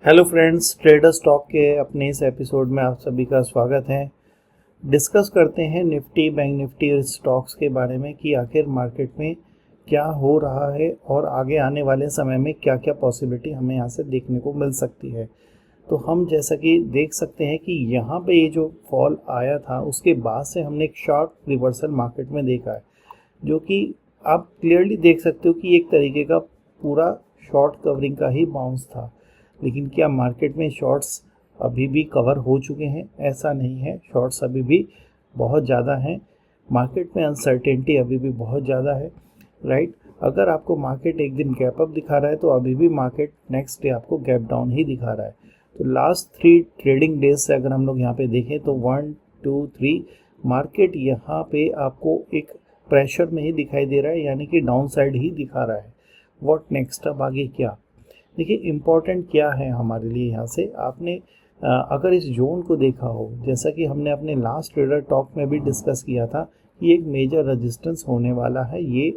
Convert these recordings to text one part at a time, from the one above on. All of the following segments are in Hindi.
हेलो फ्रेंड्स, ट्रेडर स्टॉक के अपने इस एपिसोड में आप सभी का स्वागत है। डिस्कस करते हैं निफ्टी, बैंक निफ्टी और स्टॉक्स के बारे में कि आखिर मार्केट में क्या हो रहा है और आगे आने वाले समय में क्या क्या पॉसिबिलिटी हमें यहाँ से देखने को मिल सकती है। तो हम जैसा कि देख सकते हैं कि यहाँ पे ये जो फॉल आया था उसके बाद से हमने एक शार्प रिवर्सल मार्केट में देखा है, जो कि आप क्लियरली देख सकते हो कि एक तरीके का पूरा शॉर्ट कवरिंग का ही बाउंस था। लेकिन क्या मार्केट में शॉर्ट्स अभी भी कवर हो चुके हैं? ऐसा नहीं है, शॉर्ट्स अभी भी बहुत ज़्यादा हैं। मार्केट में अनसर्टेनिटी अभी भी बहुत ज़्यादा है, राइट। अगर आपको मार्केट एक दिन गैप अप दिखा रहा है तो अभी भी मार्केट नेक्स्ट डे आपको गैप डाउन ही दिखा रहा है। तो लास्ट 3 ट्रेडिंग डेज से अगर हम लोग यहाँ पे देखें तो 1 2 3 मार्केट यहाँ पे आपको एक प्रेशर में ही दिखाई दे रहा है, यानी कि डाउन साइड ही दिखा रहा है। व्हाट नेक्स्ट, अब आगे क्या? देखिए इम्पॉर्टेंट क्या है हमारे लिए यहाँ से, आपने अगर इस जोन को देखा हो, जैसा कि हमने अपने लास्ट ट्रेडर टॉक में भी डिस्कस किया था कि एक मेजर रेजिस्टेंस होने वाला है ये,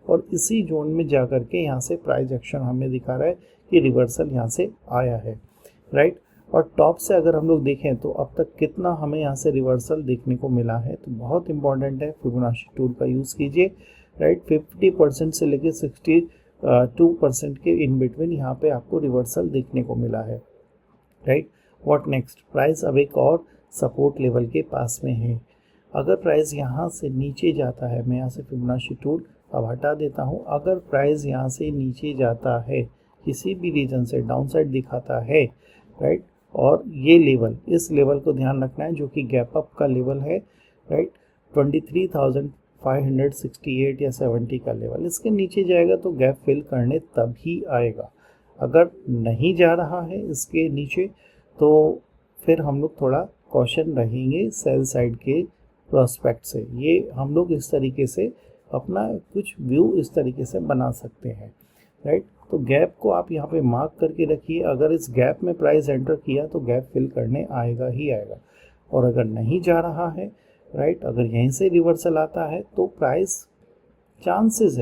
और इसी जोन में जा कर के यहाँ से प्राइस एक्शन हमें दिखा रहा है कि रिवर्सल यहाँ से आया है, राइट। और टॉप से अगर हम लोग देखें तो अब तक कितना हमें यहाँ से रिवर्सल देखने को मिला है, तो बहुत इंपॉर्टेंट है। फिबोनाची टूल का यूज़ कीजिए, राइट। 50% से लेकर 62% के इन बिटवीन यहाँ पे आपको रिवर्सल देखने को मिला है, राइट। व्हाट नेक्स्ट, प्राइस अब एक और सपोर्ट लेवल के पास में है। अगर प्राइस यहाँ से नीचे जाता है, मैं यहाँ से फिबोनाची टूल अब हटा देता हूँ, अगर प्राइस यहाँ से नीचे जाता है, किसी भी रीजन से डाउन साइड दिखाता है, राइट, और ये लेवल, इस लेवल को ध्यान रखना है जो कि गैप अप का लेवल है, राइट, 23,568 या 70 का लेवल, इसके नीचे जाएगा तो गैप फिल करने तभी आएगा। अगर नहीं जा रहा है इसके नीचे तो फिर हम लोग थोड़ा कॉशन रहेंगे सेल साइड के प्रोस्पेक्ट से। ये हम लोग इस तरीके से अपना कुछ व्यू इस तरीके से बना सकते हैं, राइट। तो गैप को आप यहाँ पे मार्क करके रखिए, अगर इस गैप में प्राइस एंटर किया तो गैप फिल करने आएगा ही आएगा, और अगर नहीं जा रहा है, राइट, अगर यहीं से रिवर्सल आता है तो प्राइस चांसेस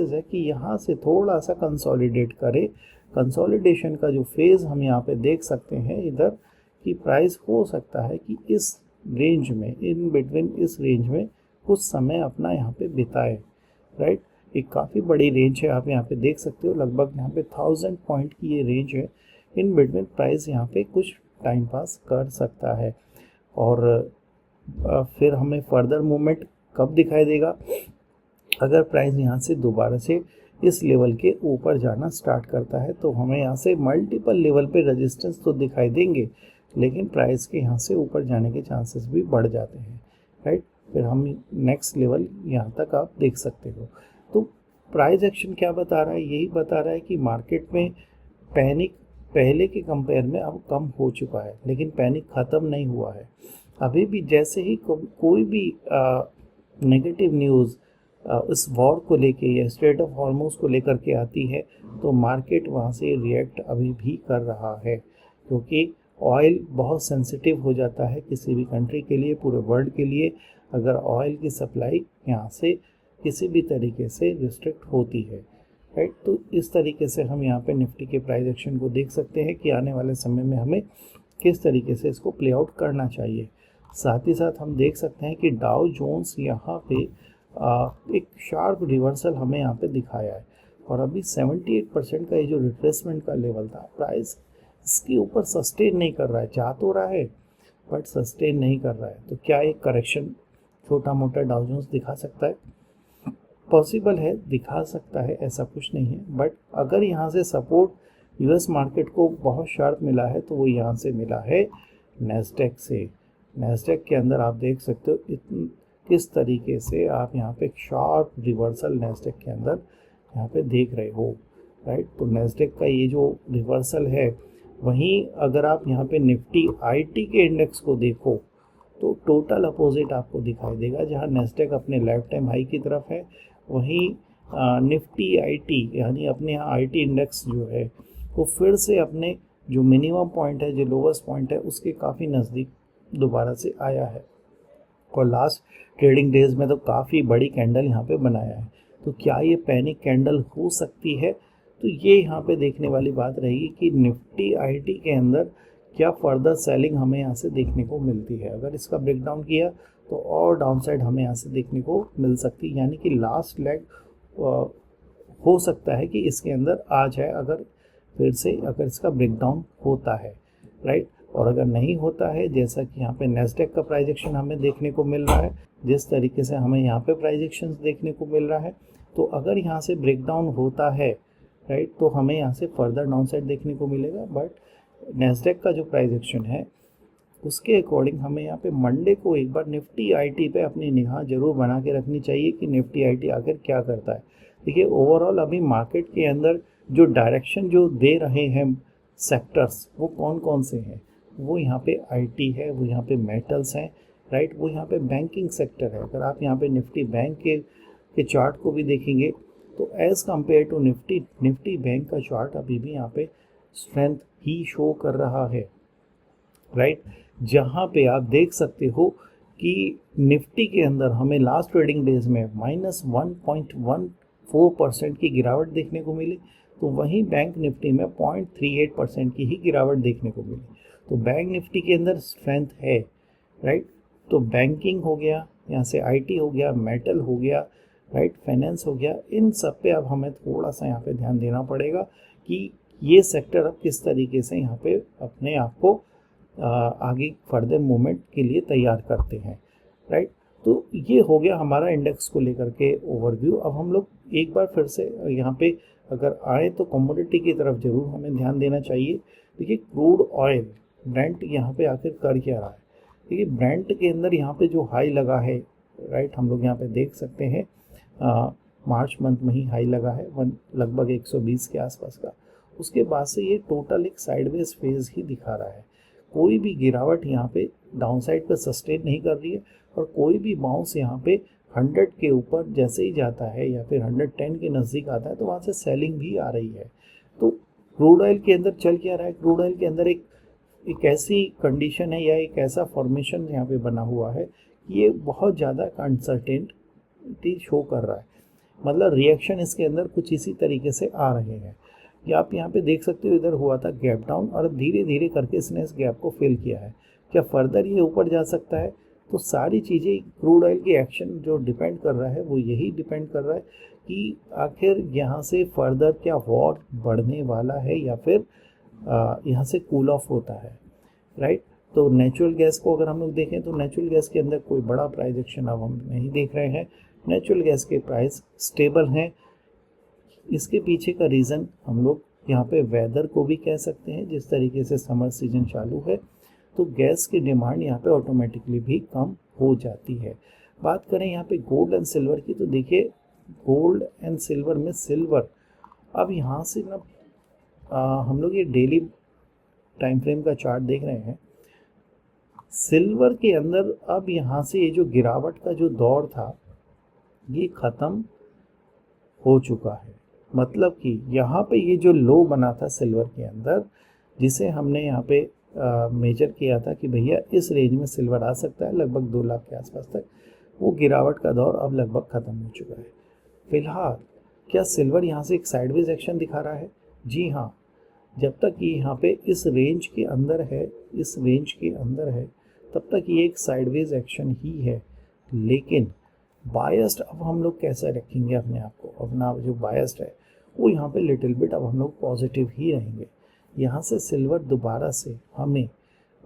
है कि यहाँ से थोड़ा सा कंसोलिडेट करे। कंसोलिडेशन का जो फेज़ हम यहाँ पे देख सकते हैं इधर, कि प्राइस हो सकता है कि इस रेंज में, इन बिटवीन इस रेंज में कुछ समय अपना यहाँ पे बिताए, राइट। एक काफ़ी बड़ी रेंज है, आप यहाँ पे देख सकते हो, लगभग यहाँ पे 1000 पॉइंट की ये रेंज है। इन बिटवीन प्राइस यहाँ पे कुछ टाइम पास कर सकता है, और फिर हमें फर्दर मूवमेंट कब दिखाई देगा? अगर प्राइस यहाँ से दोबारा से इस लेवल के ऊपर जाना स्टार्ट करता है तो हमें यहाँ से मल्टीपल लेवल पे रेजिस्टेंस तो दिखाई देंगे, लेकिन प्राइस के यहाँ से ऊपर जाने के चांसेस भी बढ़ जाते हैं, राइट। फिर हम नेक्स्ट लेवल यहाँ तक आप देख सकते हो। तो प्राइस एक्शन क्या बता रहा है? यही बता रहा है कि मार्केट में पैनिक पहले के कंपेयर में अब कम हो चुका है, लेकिन पैनिक ख़त्म नहीं हुआ है। अभी भी जैसे ही कोई भी नेगेटिव न्यूज़ इस वॉर को लेके या स्ट्रेट ऑफ हॉर्मोज को लेकर के आती है तो मार्केट वहाँ से रिएक्ट अभी भी कर रहा है, क्योंकि ऑयल बहुत सेंसिटिव हो जाता है किसी भी कंट्री के लिए, पूरे वर्ल्ड के लिए, अगर ऑयल की सप्लाई यहाँ से किसी भी तरीके से रिस्ट्रिक्ट होती है, राइट। तो इस तरीके से हम यहाँ पे निफ्टी के प्राइस एक्शन को देख सकते हैं कि आने वाले समय में हमें किस तरीके से इसको प्ले आउट करना चाहिए। साथ ही साथ हम देख सकते हैं कि डाउ जोन्स यहाँ पे एक शार्प रिवर्सल हमें यहाँ पे दिखाया है, और अभी 78% का ये जो रिट्रेसमेंट का लेवल था, प्राइस इसके ऊपर सस्टेन नहीं कर रहा है, जा तो रहा है बट सस्टेन नहीं कर रहा है। तो क्या एक करेक्शन छोटा मोटा डाउ जोन्स दिखा सकता है? पॉसिबल है, दिखा सकता है, ऐसा कुछ नहीं है। बट अगर यहाँ से सपोर्ट यूएस मार्केट को बहुत शार्प मिला है तो वो यहाँ से मिला है नैस्डैक से। नैस्डैक के अंदर आप देख सकते हो किस तरीके से आप यहाँ पे एक शार्प रिवर्सल नैस्डैक के अंदर यहाँ पे देख रहे हो, राइट। तो नैस्डैक का ये जो रिवर्सल है, वहीं अगर आप यहाँ पे निफ्टी आईटी के इंडेक्स को देखो तो टोटल अपोजिट आपको दिखाई देगा। जहाँ नैस्डैक अपने लाइफ टाइम हाई की तरफ है, वहीं निफ्टी आईटी यानी अपने यहाँ आईटी इंडेक्स जो है वो फिर से अपने जो मिनिमम पॉइंट है, जो लोवेस्ट पॉइंट है, उसके काफ़ी नज़दीक दोबारा से आया है, और लास्ट ट्रेडिंग डेज में तो काफ़ी बड़ी कैंडल यहाँ पे बनाया है। तो क्या ये पैनिक कैंडल हो सकती है? तो ये यहाँ पे देखने वाली बात रहेगी कि निफ्टी आईटी के अंदर क्या फर्दर सेलिंग हमें यहाँ से देखने को मिलती है। अगर इसका ब्रेकडाउन किया तो और डाउनसाइड हमें यहाँ से देखने को मिल सकती है, यानी कि लास्ट लेग हो सकता है कि इसके अंदर आ जाए अगर फिर से अगर इसका ब्रेकडाउन होता है, राइट। और अगर नहीं होता है, जैसा कि यहाँ पे नेस्डेक का प्राइस एक्शन हमें देखने को मिल रहा है, जिस तरीके से हमें यहाँ पे प्राइस एक्शन देखने को मिल रहा है, तो अगर यहाँ से ब्रेकडाउन होता है, राइट, तो हमें यहाँ से फर्दर डाउनसाइड देखने को मिलेगा। बट नेस्डेक का जो प्राइस एक्शन है उसके अकॉर्डिंग हमें यहाँ पे मंडे को एक बार निफ्टी आईटी पे अपनी निगाह जरूर बना के रखनी चाहिए कि निफ्टी आईटी आखिर क्या करता है। देखिए ओवरऑल अभी मार्केट के अंदर जो डायरेक्शन जो दे रहे हैं सेक्टर्स वो कौन कौन से हैं, वो यहाँ पे आईटी है, वो यहाँ पे मेटल्स हैं, राइट, वो यहाँ पे बैंकिंग सेक्टर है। अगर आप यहाँ पे निफ्टी बैंक के चार्ट को भी देखेंगे तो as compare to Nifty bank का चार्ट अभी भी यहाँ पे स्ट्रेंथ ही शो कर रहा है, राइट। जहाँ पे आप देख सकते हो कि निफ्टी के अंदर हमें लास्ट ट्रेडिंग डेज में -1.14% की गिरावट देखने को मिली, तो वहीं बैंक निफ्टी में 0.38% की ही गिरावट देखने को मिली। तो बैंक निफ्टी के अंदर स्ट्रेंथ है, राइट। तो बैंकिंग हो गया, यहाँ से आईटी हो गया, मेटल हो गया, राइट, फाइनेंस हो गया, इन सब पे अब हमें थोड़ा सा यहाँ पे ध्यान देना पड़ेगा कि ये सेक्टर अब किस तरीके से यहाँ पे अपने आप को आगे फर्दर मूवमेंट के लिए तैयार करते हैं, राइट। तो ये हो गया हमारा इंडेक्स को लेकर के ओवरव्यू। अब हम लोग एक बार फिर से यहाँ पे अगर आए तो कमोडिटी की तरफ जरूर हमें ध्यान देना चाहिए। देखिए क्रूड ऑयल ब्रेंट यहाँ पे आखिर कर क्या रहा है। देखिए ब्रेंट के अंदर यहाँ पे जो हाई लगा है, राइट, हम लोग यहाँ पे देख सकते हैं मार्च मंथ में ही हाई लगा है लगभग 120 के आसपास का। उसके बाद से ये टोटल एक साइडवेज फेज ही दिखा रहा है। कोई भी गिरावट यहाँ पे डाउनसाइड पे सस्टेन नहीं कर रही है और कोई भी बाउंस यहाँ पे 100 के ऊपर जैसे ही जाता है या फिर 110 के नज़दीक आता है तो वहाँ से सेलिंग भी आ रही है। तो क्रूड ऑयल के अंदर चल क्या रहा है, क्रूड ऑयल के अंदर एक ऐसी कंडीशन है या एक ऐसा फॉर्मेशन यहाँ पे बना हुआ है कि ये बहुत ज़्यादा अनसर्टेनिटी शो कर रहा है। मतलब रिएक्शन इसके अंदर कुछ इसी तरीके से आ रहे हैं। या आप यहाँ पे देख सकते हो इधर हुआ था गैप डाउन और धीरे धीरे करके इसने इस गैप को फिल किया है। क्या फर्दर ये ऊपर जा सकता है? तो सारी चीज़ें क्रूड ऑयल की एक्शन जो डिपेंड कर रहा है वो यही डिपेंड कर रहा है कि आखिर यहाँ से फर्दर क्या वॉर बढ़ने वाला है या फिर यहाँ से कूल ऑफ होता है, राइट। तो नेचुरल गैस को अगर हम लोग देखें तो नेचुरल गैस के अंदर कोई बड़ा प्राइस एक्शन अब हम नहीं देख रहे हैं। नेचुरल गैस के प्राइस स्टेबल हैं। इसके पीछे का रीज़न हम लोग यहाँ पे वेदर को भी कह सकते हैं। जिस तरीके से समर सीजन चालू है तो गैस की डिमांड यहाँ पे ऑटोमेटिकली भी कम हो जाती है। बात करें यहाँ पे गोल्ड एंड सिल्वर की तो देखिए गोल्ड एंड सिल्वर में सिल्वर अब यहाँ से ना हम लोग ये डेली टाइम फ्रेम का चार्ट देख रहे हैं। सिल्वर के अंदर अब यहाँ से ये जो गिरावट का जो दौर था ये ख़त्म हो चुका है। मतलब कि यहाँ पे ये जो लो बना था सिल्वर के अंदर, जिसे हमने यहाँ पे मेजर किया था कि भैया इस रेंज में सिल्वर आ सकता है लगभग 2 लाख के आसपास तक, वो गिरावट का दौर अब लगभग ख़त्म हो चुका है। फिलहाल क्या सिल्वर यहाँ से एक साइडवेज एक्शन दिखा रहा है? जी हाँ, जब तक ये यहाँ पे इस रेंज के अंदर है, इस रेंज के अंदर है, तब तक ये एक साइडवेज एक्शन ही है। लेकिन बायस्ड अब हम लोग कैसे रखेंगे अपने आप को? अपना जो बायस्ड है वो यहाँ पे लिटिल बिट अब हम लोग पॉजिटिव ही रहेंगे। यहाँ से सिल्वर दोबारा से मैं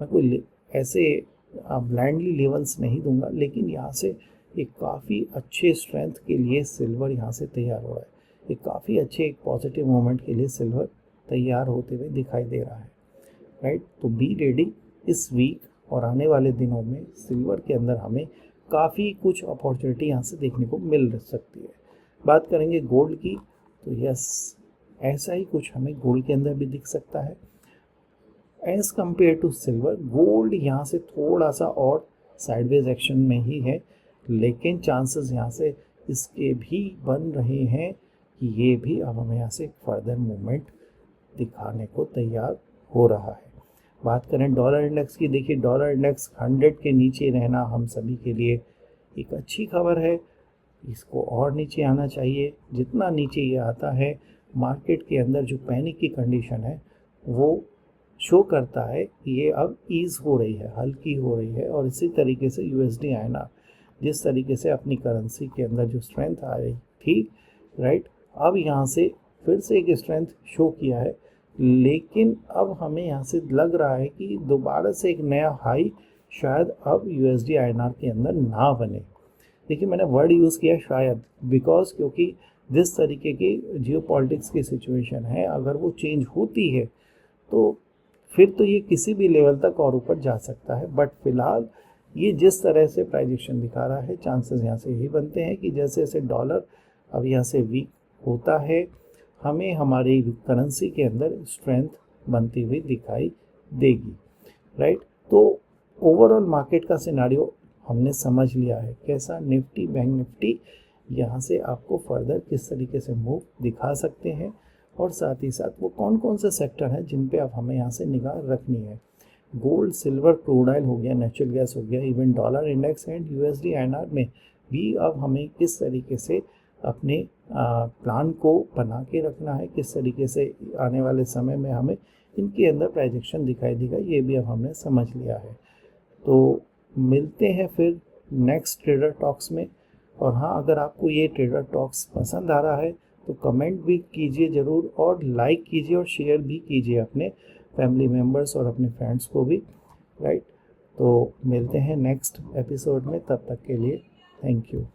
कोई ऐसे ब्लाइंडली लेवल्स नहीं दूंगा, लेकिन यहाँ से एक काफ़ी अच्छे स्ट्रेंथ के लिए सिल्वर यहाँ से तैयार हो रहा है। एक काफ़ी अच्छे एक पॉजिटिव मोमेंट के लिए सिल्वर तैयार होते हुए दिखाई दे रहा है, राइट। तो बी रेडी, इस वीक और आने वाले दिनों में सिल्वर के अंदर हमें काफ़ी कुछ अपॉर्चुनिटी यहाँ से देखने को मिल सकती है। बात करेंगे गोल्ड की तो यस, ऐसा ही कुछ हमें गोल्ड के अंदर भी दिख सकता है। As compare to silver gold यहाँ से थोड़ा सा और साइडवेज एक्शन में ही है, लेकिन चांसेस यहाँ से इसके भी बन रहे हैं कि ये भी अब हमें यहाँ से फर्दर मूवमेंट दिखाने को तैयार हो रहा है। बात करें डॉलर इंडेक्स की, देखिए डॉलर इंडेक्स 100 के नीचे रहना हम सभी के लिए एक अच्छी खबर है। इसको और नीचे आना चाहिए। जितना नीचे ये आता है मार्केट के अंदर जो पैनिक की कंडीशन है वो शो करता है कि ये अब ईज़ हो रही है, हल्की हो रही है। और इसी तरीके से यूएसडी INR जिस तरीके से अपनी करेंसी के अंदर जो स्ट्रेंथ आ रही थी, राइट, अब यहाँ से फिर से एक स्ट्रेंथ शो किया है, लेकिन अब हमें यहाँ से लग रहा है कि दोबारा से एक नया हाई शायद अब यूएसडी INR के अंदर ना बने। देखिए मैंने वर्ड यूज़ किया शायद, बिकॉज क्योंकि जिस तरीके की जियोपॉलिटिक्स की सिचुएशन है, अगर वो चेंज होती है तो फिर तो ये किसी भी लेवल तक और ऊपर जा सकता है। बट फिलहाल ये जिस तरह से प्राइजेक्शन दिखा रहा है, चांसेस यहाँ से यही बनते हैं कि जैसे जैसे डॉलर अब यहाँ से वीक होता है, हमें हमारी करेंसी के अंदर स्ट्रेंथ बनती हुई दिखाई देगी, राइट। तो ओवरऑल मार्केट का सिनारियो हमने समझ लिया है कैसा। निफ्टी, बैंक निफ्टी यहाँ से आपको फर्दर किस तरीके से मूव दिखा सकते हैं, और साथ ही साथ वो कौन कौन से सेक्टर हैं जिन पे अब हमें यहाँ से निगाह रखनी है। गोल्ड, सिल्वर, क्रूड ऑयल हो गया, नेचुरल गैस हो गया, even dollar index and USD INR में भी अब हमें किस तरीके से अपने प्लान को बना के रखना है, किस तरीके से आने वाले समय में हमें इनके अंदर प्राइजेक्शन दिखाई देगा, ये भी अब हमने समझ लिया है। तो मिलते हैं फिर नेक्स्ट ट्रेडर टॉक्स में। और हाँ, अगर आपको ये ट्रेडर टॉक्स पसंद आ रहा है तो कमेंट भी कीजिए ज़रूर, और लाइक कीजिए और शेयर भी कीजिए अपने फैमिली मेम्बर्स और अपने फ्रेंड्स को भी, राइट। तो मिलते हैं नेक्स्ट एपिसोड में, तब तक के लिए थैंक यू।